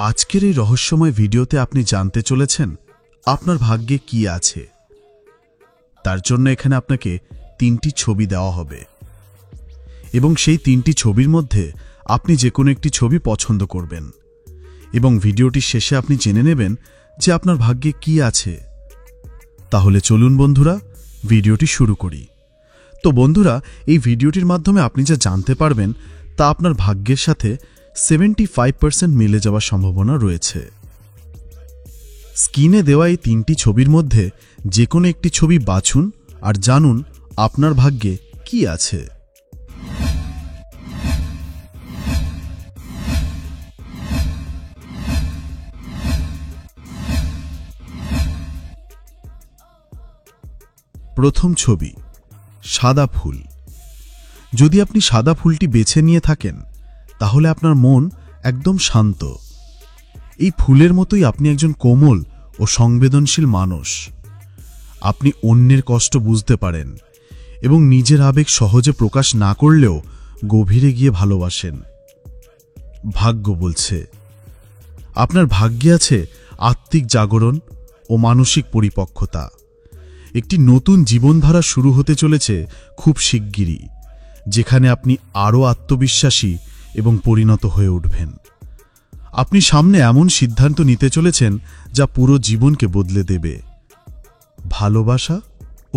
আজকের এই রহস্যময় ভিডিওতে আপনি জানতে চলেছেন আপনার ভাগ্যে কি আছে। তার জন্য এখানে আপনাকে 3টি ছবি দেওয়া হবে এবং সেই 3টি ছবির মধ্যে আপনি যে কোনো একটি ছবি পছন্দ করবেন এবং ভিডিওটির শেষে আপনি জেনে নেবেন যে আপনার ভাগ্যে কি আছে। তাহলে চলুন বন্ধুরা, ভিডিওটি শুরু করি। তো বন্ধুরা, এই ভিডিওটির মাধ্যমে আপনি যা জানতে পারবেন তা আপনার ভাগ্যের সাথে 75% মিলে যাওয়ার সম্ভাবনা রয়েছে। স্ক্রিনে দেওয়া এই 3টি ছবির মধ্যে যে কোনো একটি ছবি বাছুন আর জানুন আপনার ভাগ্যে কি আছে। প্রথম ছবি, সাদা ফুল। যদি আপনি সাদা ফুলটি বেছে নিয়ে থাকেন তাহলে আপনার মন একদম শান্ত। এই ফুলের মতোই আপনি একজন কোমল ও সংবেদনশীল মানুষ। আপনি অন্যের কষ্ট বুঝতে পারেন এবং নিজের আবেগ সহজে প্রকাশ না করলেও গভীরে গিয়ে ভালোবাসেন। ভাগ্য বলছে আপনার ভাগ্যে আছে আত্মিক জাগরণ ও মানসিক পরিপক্কতা। একটি নতুন জীবনধারা শুরু হতে চলেছে খুব শিগগিরই, যেখানে আপনি আরও আত্মবিশ্বাসী এবং পরিণত হয়ে উঠবেন। আপনি সামনে এমন সিদ্ধান্ত নিতে চলেছেন যা পুরো জীবনকে বদলে দেবে। ভালোবাসা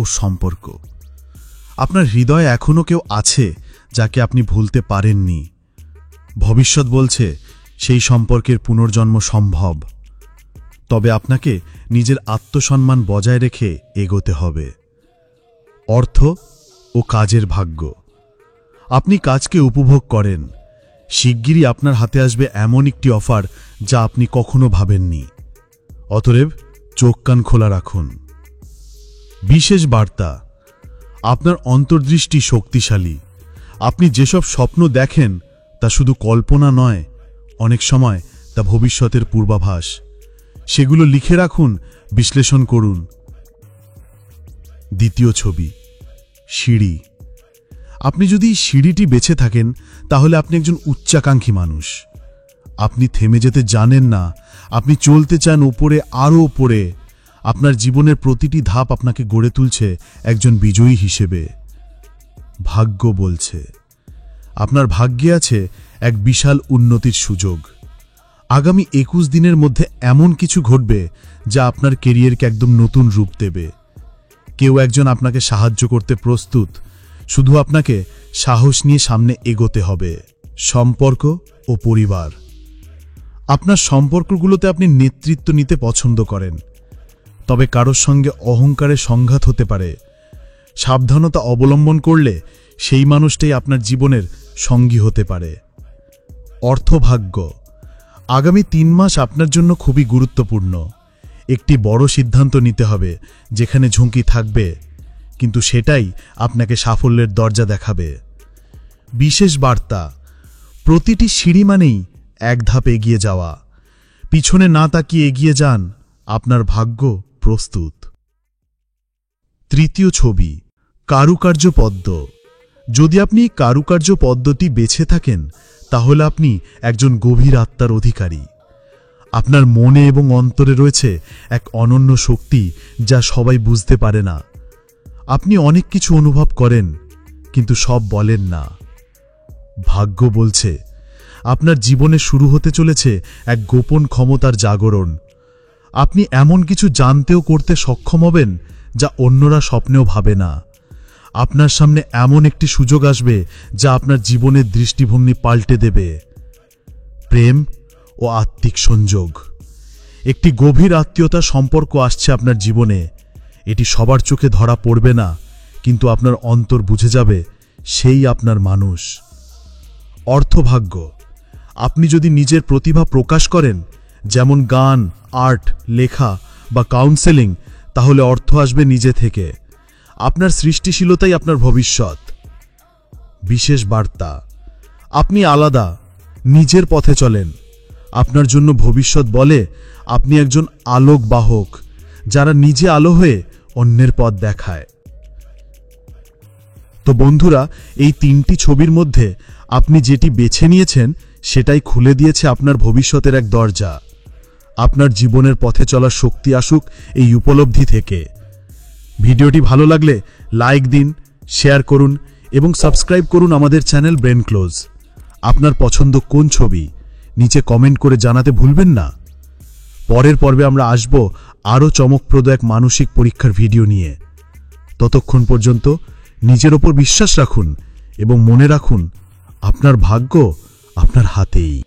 ও সম্পর্ক। আপনার হৃদয়ে এখনও কেউ আছে যাকে আপনি ভুলতে পারেননি। ভবিষ্যৎ বলছে সেই সম্পর্কের পুনর্জন্ম সম্ভব, তবে আপনাকে নিজের আত্মসম্মান বজায় রেখে এগোতে হবে। অর্থ ও কাজের ভাগ্য। আপনি কাজকে উপভোগ করেন। শিগগিরই আপনার হাতে আসবে এমন একটি অফার যা আপনি কখনো ভাবেননি। অতএব চোখ কান খোলা রাখুন। বিশেষ বার্তা, আপনার অন্তর্দৃষ্টি শক্তিশালী। আপনি যেসব স্বপ্ন দেখেন তা শুধু কল্পনা নয়, অনেক সময় তা ভবিষ্যতের পূর্বাভাস। সেগুলো লিখে রাখুন, বিশ্লেষণ করুন। দ্বিতীয় ছবি, সিঁড়ি। আপনি যদি সিঁড়িটি বেছে থাকেন তাহলে আপনি একজন উচ্চাকাঙ্ক্ষী মানুষ। আপনি থেমে যেতে জানেন না, আপনি চলতে চান উপরে, আরও উপরে। আপনার জীবনের প্রতিটি ধাপ আপনাকে গড়ে তুলছে একজন বিজয়ী হিসেবে। ভাগ্য বলছে আপনার ভাগ্যে আছে এক বিশাল উন্নতির সুযোগ। আগামী 21 দিনের মধ্যে এমন কিছু ঘটবে যা আপনার কেরিয়ারকে একদম নতুন রূপ দেবে। কেউ একজন আপনাকে সাহায্য করতে প্রস্তুত, শুধু আপনাকে সাহস নিয়ে সামনে এগোতে হবে। সম্পর্ক ও পরিবার। আপনার সম্পর্কগুলোতে আপনি নেতৃত্ব নিতে পছন্দ করেন, তবে কারোর সঙ্গে অহংকারের সংঘাত হতে পারে। সাবধানতা অবলম্বন করলে সেই মানুষটাই আপনার জীবনের সঙ্গী হতে পারে। অর্থভাগ্য। আগামী 3 মাস আপনার জন্য খুবই গুরুত্বপূর্ণ। একটি বড় সিদ্ধান্ত নিতে হবে যেখানে ঝুঁকি থাকবে, কিন্তু সেটাই আপনাকে সাফল্যের দরজা দেখাবে। বিশেষ বার্তা, প্রতিটি সিঁড়ি মানেই এক ধাপ এগিয়ে যাওয়া। পিছনে না তাকিয়ে এগিয়ে যান, আপনার ভাগ্য প্রস্তুত। তৃতীয় ছবি, কারুকার্য পদ্ম। যদি আপনি কারুকার্য পদ্মটি বেছে থাকেন তাহলে আপনি একজন গভীর আত্মার অধিকারী। আপনার মনে এবং অন্তরে রয়েছে এক অনন্য শক্তি যা সবাই বুঝতে পারে না। আপনি অনেক কিছু অনুভব করেন, কিন্তু সব বলেন না। ভাগ্য বলছে আপনার জীবনে শুরু হতে চলেছে এক গোপন ক্ষমতার জাগরণ। আপনি এমন কিছু জানতেও করতে সক্ষম হবেন যা অন্যরা স্বপ্নেও ভাবে না। আপনার সামনে এমন একটি সুযোগ আসবে যা আপনার জীবনের দৃষ্টিভঙ্গি পাল্টে দেবে। প্রেম ও আত্মিক সংযোগ। একটি গভীর আত্মীয়তার সম্পর্ক আসছে আপনার জীবনে। এটি সবার চোখে ধরা পড়বে না, কিন্তু আপনার অন্তর বুঝে যাবে সেই আপনার মানুষ। অর্থভাগ্য। আপনি যদি নিজের প্রতিভা প্রকাশ করেন, যেমন গান, আর্ট, লেখা বা কাউন্সেলিং, তাহলে অর্থ আসবে নিজে থেকে। আপনার সৃষ্টিশীলতাই আপনার ভবিষ্যৎ। বিশেষ বার্তা, আপনি আলাদা, নিজের পথে চলেন। আপনার জন্য ভবিষ্যৎ বলে আপনি একজন আলোক বাহক, যারা নিজে আলো হয়ে অন্যের পথ দেখায়। তো বন্ধুরা, এই 3টি ছবির মধ্যে আপনি যেটি বেছে নিয়েছেন সেটাই খুলে দিয়েছে আপনার ভবিষ্যতের এক দরজা। আপনার জীবনের পথে চলার শক্তি আসুক এই উপলব্ধি থেকে। ভিডিওটি ভালো লাগলে লাইক দিন, শেয়ার করুন এবং সাবস্ক্রাইব করুন আমাদের চ্যানেল ব্রেন ক্লোজ। আপনার পছন্দ কোন ছবি নিচে কমেন্ট করে জানাতে ভুলবেন না। পরের পর্বে আমরা আসব আরও চমকপ্রদ এক মানসিক পরীক্ষার ভিডিও নিয়ে। ততক্ষণ পর্যন্ত নিজের ওপর বিশ্বাস রাখুন এবং মনে রাখুন, আপনার ভাগ্য আপনার হাতেই।